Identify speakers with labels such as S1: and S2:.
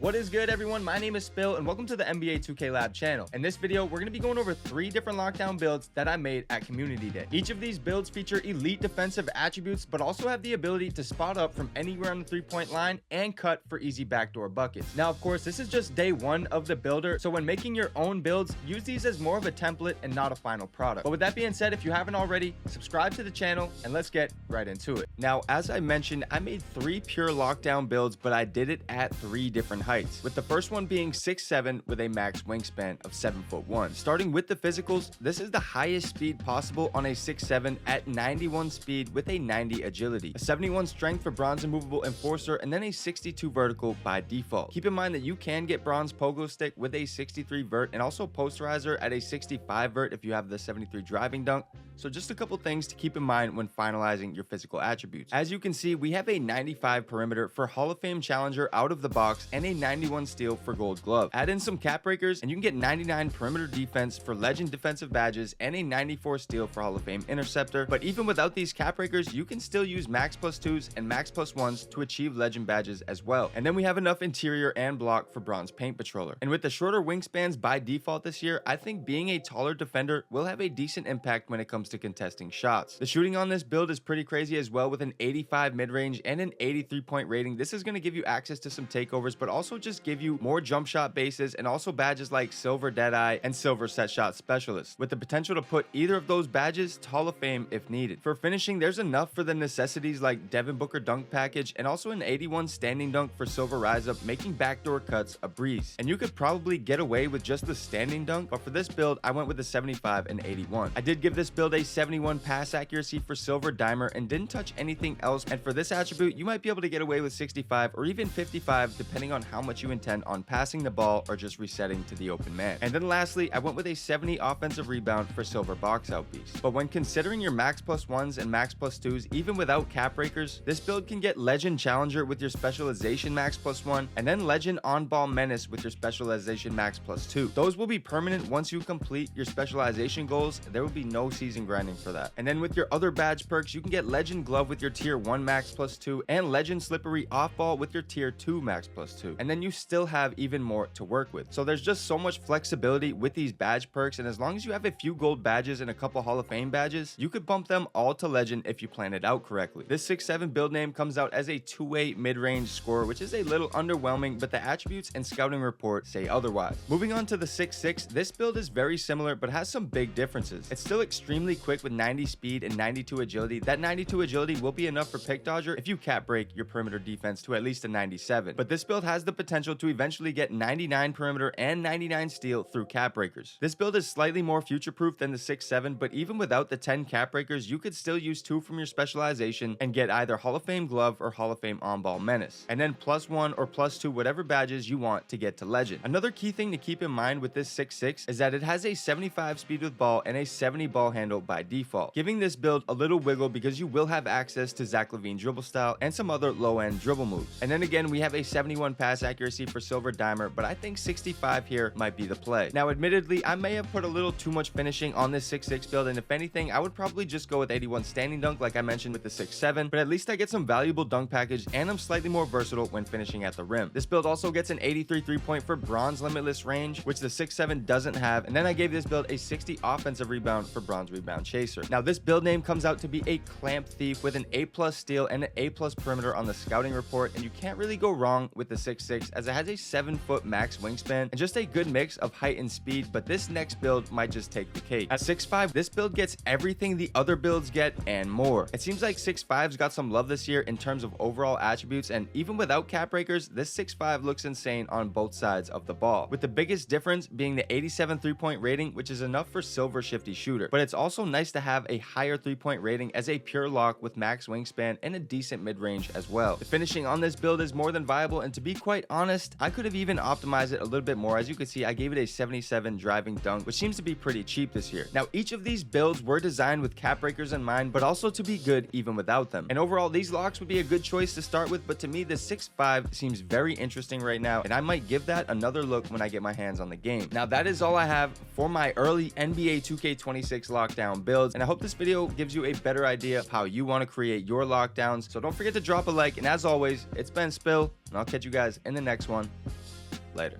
S1: What is good, everyone? My name is Spill and welcome to the NBA 2K Lab channel. In this video, we're going to be going over 3 different lockdown builds that I made at Community Day. Each of these builds feature elite defensive attributes, but also have the ability to spot up from anywhere on the 3-point line and cut for easy backdoor buckets. Now, of course, this is just day 1 of the builder, so when making your own builds, use these as more of a template and not a final product. But with that being said, if you haven't already, subscribe to the channel and let's get right into it. Now, as I mentioned, I made 3 pure lockdown builds, but I did it at 3 different heights, with the first one being 6'7" with a max wingspan of 7'1". Starting with the physicals, this is the highest speed possible on a 6'7" at 91 speed with a 90 agility, a 71 strength for bronze immovable enforcer, and then a 62 vertical by default. Keep in mind that you can get bronze pogo stick with a 63 vert and also posterizer at a 65 vert if you have the 73 driving dunk. So just a couple things to keep in mind when finalizing your physical attributes. As you can see, we have a 95 perimeter for Hall of Fame challenger out of the box and a 91 steal for gold glove. Add in some cap breakers and you can get 99 perimeter defense for legend defensive badges and a 94 steal for Hall of Fame interceptor. But even without these cap breakers, you can still use max +2s and max +1s to achieve legend badges as well. And then we have enough interior and block for bronze paint patroller. And with the shorter wingspans by default this year, I think being a taller defender will have a decent impact when it comes to contesting shots. The shooting on this build is pretty crazy as well, with an 85 mid-range and an 83-point rating. This is going to give you access to some takeovers, but also just give you more jump shot bases and also badges like Silver Deadeye and Silver Set Shot Specialist, with the potential to put either of those badges to Hall of Fame if needed. For finishing, there's enough for the necessities like Devin Booker dunk package and also an 81 standing dunk for Silver Rise Up, making backdoor cuts a breeze. And you could probably get away with just the standing dunk, but for this build, I went with a 75 and 81. I did give this build a 71 pass accuracy for Silver Dimer and didn't touch anything else. And for this attribute, you might be able to get away with 65 or even 55 depending on how much you intend on passing the ball or just resetting to the open man. And then lastly, I went with a 70 offensive rebound for Silver Box Out Beast. But when considering your max +1s and max +2s, even without cap breakers, this build can get Legend Challenger with your specialization max +1 and then Legend On Ball Menace with your specialization max +2. Those will be permanent once you complete your specialization goals. There will be no season grinding for that. And then with your other badge perks, you can get Legend Glove with your tier 1 max +2 and Legend Slippery Off Ball with your tier 2 max +2. And then you still have even more to work with. So there's just so much flexibility with these badge perks, and as long as you have a few gold badges and a couple Hall of Fame badges, you could bump them all to Legend if you plan it out correctly. This 6'7" build name comes out as a 2-8 mid-range scorer, which is a little underwhelming, but the attributes and scouting report say otherwise. Moving on to the 6'6", this build is very similar but has some big differences. It's still extremely quick with 90 speed and 92 agility. That 92 agility will be enough for pick dodger if you cap break your perimeter defense to at least a 97. But this build has the potential to eventually get 99 perimeter and 99 steal through cap breakers. This build is slightly more future proof than the 6'7", but even without the 10 cap breakers, you could still use 2 from your specialization and get either Hall of Fame Glove or Hall of Fame On Ball Menace, and then +1 or +2 whatever badges you want to get to Legend. Another key thing to keep in mind with this 6'6" is that it has a 75 speed with ball and a 70 ball handle by default, giving this build a little wiggle because you will have access to Zach LaVine dribble style and some other low-end dribble moves. And then again, we have a 71 pass accuracy for Silver Dimer, but I think 65 here might be the play. Now, admittedly, I may have put a little too much finishing on this 6'6" build, and if anything, I would probably just go with 81 standing dunk like I mentioned with the 6'7", but at least I get some valuable dunk package and I'm slightly more versatile when finishing at the rim. This build also gets an 83 3-point for bronze limitless range, which the 6'7" doesn't have, and then I gave this build a 60 offensive rebound for bronze rebound chaser. Now, this build name comes out to be a Clamp Thief with an A+ steal and an A+ perimeter on the scouting report, and you can't really go wrong with the 6'6" as it has a 7-foot max wingspan and just a good mix of height and speed, but this next build might just take the cake. At 6'5", this build gets everything the other builds get and more. It seems like 6'5's got some love this year in terms of overall attributes, and even without cap breakers, this 6'5 looks insane on both sides of the ball, with the biggest difference being the 87 3-point rating, which is enough for Silver Shifty Shooter. But it's also nice to have a higher 3-point rating as a pure lock with max wingspan and a decent mid-range as well. The finishing on this build is more than viable, and to be quite honest, I could have even optimized it a little bit more. As you can see, I gave it a 77 driving dunk, which seems to be pretty cheap this year. Now, each of these builds were designed with cap breakers in mind, but also to be good even without them. And overall, these locks would be a good choice to start with, but to me, the 6'5 seems very interesting right now, and I might give that another look when I get my hands on the game. Now, that is all I have for my early NBA 2K26 lockdown builds, and I hope this video gives you a better idea of how you want to create your lockdowns. So don't forget to drop a like, and as always, it's been Spill, and I'll catch you guys in the next one. Later.